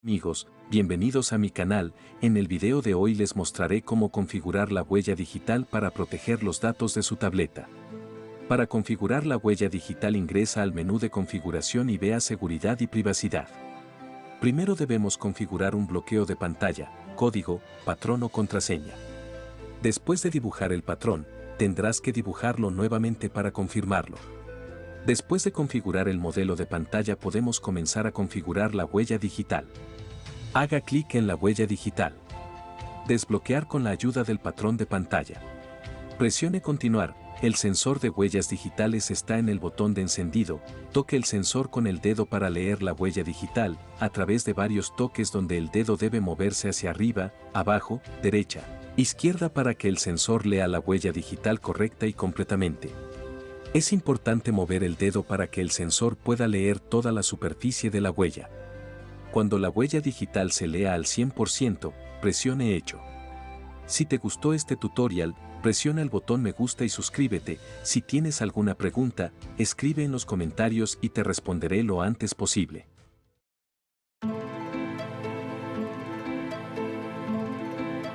Amigos, bienvenidos a mi canal. En el video de hoy les mostraré cómo configurar la huella digital para proteger los datos de su tableta. Para configurar la huella digital ingresa al menú de configuración y vea seguridad y privacidad. Primero debemos configurar un bloqueo de pantalla, código, patrón o contraseña. Después de dibujar el patrón, tendrás que dibujarlo nuevamente para confirmarlo. Después de configurar el modelo de pantalla podemos comenzar a configurar la huella digital. Haga clic en la huella digital. Desbloquear con la ayuda del patrón de pantalla. Presione continuar. El sensor de huellas digitales está en el botón de encendido. Toque el sensor con el dedo para leer la huella digital, a través de varios toques donde el dedo debe moverse hacia arriba, abajo, derecha, izquierda para que el sensor lea la huella digital correcta y completamente. Es importante mover el dedo para que el sensor pueda leer toda la superficie de la huella. Cuando la huella digital se lea al 100%, presione Hecho. Si te gustó este tutorial, presiona el botón me gusta y suscríbete. Si tienes alguna pregunta, escribe en los comentarios y te responderé lo antes posible.